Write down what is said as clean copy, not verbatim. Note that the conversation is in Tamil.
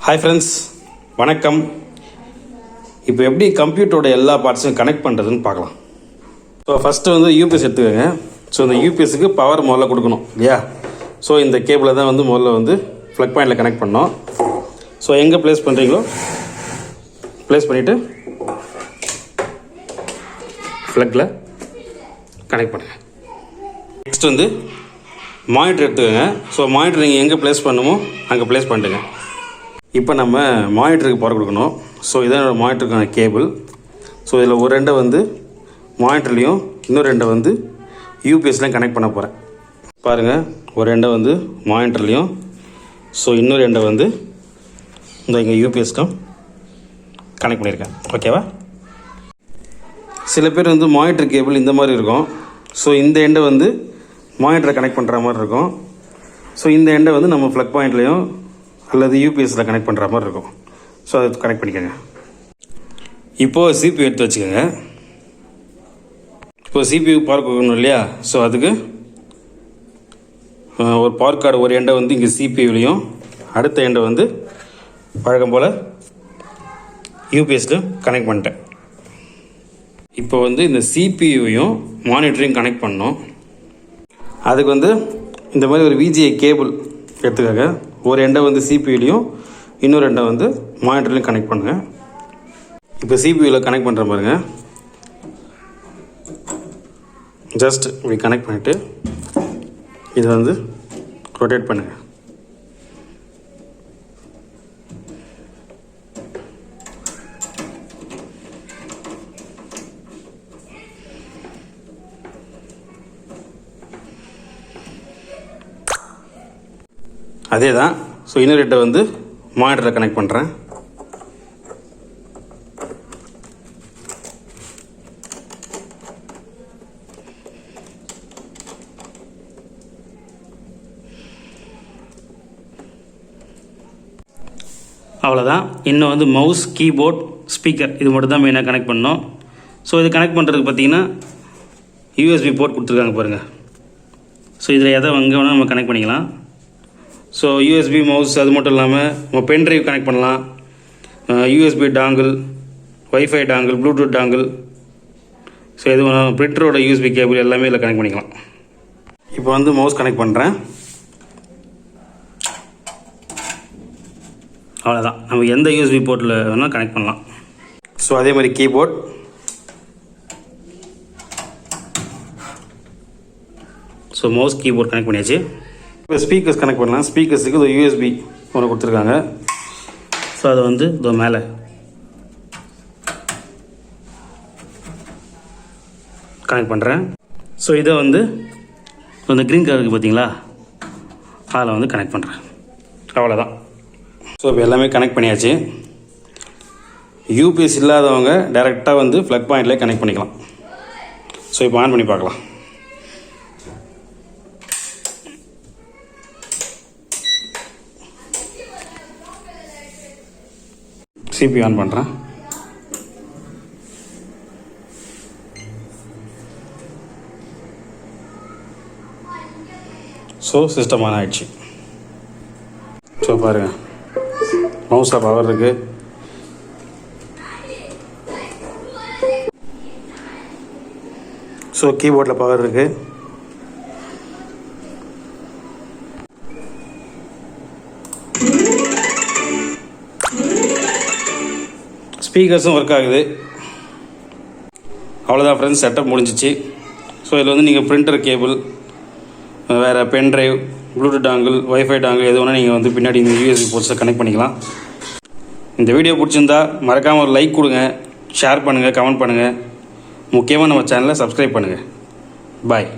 ஹாய் ஃப்ரெண்ட்ஸ், வணக்கம். இப்போ எப்படி கம்ப்யூட்டரோட எல்லா பார்ட்ஸையும் கனெக்ட் பண்ணுறதுன்னு பார்க்கலாம். ஸோ ஃபஸ்ட்டு வந்து யூபிஎஸ் எடுத்துக்கோங்க. ஸோ இந்த யூபிஎஸ்க்கு பவர் முதல்ல கொடுக்கணும் இல்லையா? ஸோ இந்த கேபிளை தான் வந்து முதல்ல வந்து ப்ளக் பாயிண்டில் கனெக்ட் பண்ணோம். ஸோ எங்கே ப்ளேஸ் பண்ணுறீங்களோ ப்ளேஸ் பண்ணிவிட்டு ப்ளக்கில் கனெக்ட் பண்ணுங்கள். நெக்ஸ்ட் வந்து மானிட்டர் எடுத்துக்கோங்க. ஸோ மானிட்டர் நீங்கள் எங்கே ப்ளேஸ் பண்ணணுமோ அங்கே ப்ளேஸ் பண்ணிட்டுங்க. இப்போ நம்ம மானிட்டருக்கு பவர் கொடுக்கணும். ஸோ இதான் என்னோடய மானிட்டருக்கான கேபிள். ஸோ இதில் ஒரு ரெண்டை வந்து மானிட்டர்லேயும் இன்னொரு ரெண்டை வந்து யூபிஎஸ்லையும் கனெக்ட் பண்ண போகிறேன். பாருங்கள், ஒரு ரெண்டை வந்து மானிட்டர்லேயும், ஸோ இன்னொரு ரெண்டை வந்து இந்த இங்கே யூபிஎஸ்க்கும் கனெக்ட் பண்ணியிருக்கேன். ஓகேவா? சில பேர் வந்து மானிட்டர் கேபிள் இந்த மாதிரி இருக்கும். ஸோ இந்த எண்டை வந்து மானிட்டரை கனெக்ட் பண்ணுற மாதிரி இருக்கும். ஸோ இந்த எண்டை வந்து நம்ம ப்ளக் பாயிண்ட்லேயும் அல்லது யூபிஎஸ்சில் கனெக்ட் பண்ணுற மாதிரி இருக்கும். ஸோ அதை கனெக்ட் பண்ணிக்கோங்க. இப்போது சிபியூ எடுத்து வச்சுக்கோங்க. இப்போது சிபியூ பவர் கொடுக்கணும் இல்லையா? ஸோ அதுக்கு ஒரு பவர் கார்டு ஒரு எண்டை வந்து இங்கே சிபியூலையும் அடுத்த எண்டை வந்து வழக்கம் போல் யூபிஎஸ்லையும் கனெக்ட் பண்ணிட்டேன். இப்போ வந்து இந்த சிபியூவையும் மானிட்டரையும் கனெக்ட் பண்ணோம். அதுக்கு வந்து இந்த மாதிரி ஒரு விஜிஏ கேபிள் எடுத்துக்காங்க. ஒரு எண்டை வந்து சிபியூலையும் இன்னொரு எண்டை வந்து மானிட்டர்லையும் கனெக்ட் பண்ணுங்கள். இப்போ சிபியூவில் கனெக்ட் பண்ணுற பாருங்க. ஜஸ்ட் இப்படி கனெக்ட் பண்ணிவிட்டு இதை வந்து ரொட்டேட் பண்ணுங்கள். அதே தான். ஸோ இன்னொரு ரெட்டை வந்து மானிட்டரில் கனெக்ட் பண்ணுறேன். அவ்வளோதான். இன்னும் வந்து மவுஸ், கீபோர்ட், ஸ்பீக்கர் இது மட்டும் தான் மெயினாக கனெக்ட் பண்ணோம். ஸோ இது கனெக்ட் பண்ணுறதுக்கு பார்த்தீங்கன்னா யூஎஸ்பி போர்ட் கொடுத்துருக்காங்க பாருங்கள். ஸோ இதில் எதை எங்கே வேணால் நம்ம கனெக்ட் பண்ணிக்கலாம். ஸோ யூஎஸ்பி மவுஸ் அது மட்டும் இல்லாமல் நம்ம பென் ட்ரைவ் கனெக்ட் பண்ணலாம். USB dongle, wifi dongle, Bluetooth dongle, so இது பிரிண்டரோட யூஎஸ்பி கேபிள் எல்லாமே இதில் கனெக்ட் பண்ணிக்கலாம். இப்போ வந்து மவுஸ் கனெக்ட் பண்ணுறேன். அவ்வளோதான். நம்ம எந்த யூஎஸ்பி போர்ட்டில் வேணால் கனெக்ட் பண்ணலாம். ஸோ அதே மாதிரி keyboard, so mouse, keyboard connect பண்ணியாச்சு. இப்போ ஸ்பீக்கர்ஸ் கனெக்ட் பண்ணலாம். ஸ்பீக்கர்ஸுக்கு இது யூஎஸ்பி ஒன்று கொடுத்துருக்காங்க. ஸோ அதை வந்து இதோ மேலே கனெக்ட் பண்ணுறேன். ஸோ இதை வந்து இந்த க்ரீன் கலர் இருக்குது பார்த்தீங்களா, அதில் வந்து கனெக்ட் பண்ணுறேன். அவ்வளோதான். ஸோ இப்போ எல்லாமே கனெக்ட் பண்ணியாச்சு. யூபிஎஸ் இல்லாதவங்க டைரெக்டாக வந்து ப்ளக் பாயிண்ட்லேயே கனெக்ட் பண்ணிக்கலாம். ஸோ இப்போ ஆன் பண்ணி பார்க்கலாம். சிபி ஆன் பண்ணுறேன். ஸோ சிஸ்டம் ஆன் ஆகிடுச்சு. ஸோ பாருங்கள், மவுஸில் பவர் இருக்குது. ஸோ கீபோர்டில் பவர் இருக்குது. ஸ்பீக்கர்ஸும் ஒர்க் ஆகுது. அவ்வளோதான் ஃப்ரெண்ட்ஸ், செட்டப் முடிஞ்சிச்சு. ஸோ இதில் வந்து நீங்கள் பிரிண்டர் கேபிள், வேறு pen drive, Bluetooth dongle, wifi dongle எது வேணால் நீங்கள் வந்து பின்னாடி இந்த யூஎஸ்பி போர்ட்ஸை கனெக்ட் பண்ணிக்கலாம். இந்த வீடியோ பிடிச்சிருந்தா மறக்காமல் ஒரு லைக் கொடுங்க, ஷேர் பண்ணுங்கள், கமெண்ட் பண்ணுங்கள். முக்கியமாக நம்ம சேனலை சப்ஸ்கிரைப் பண்ணுங்கள். பாய்.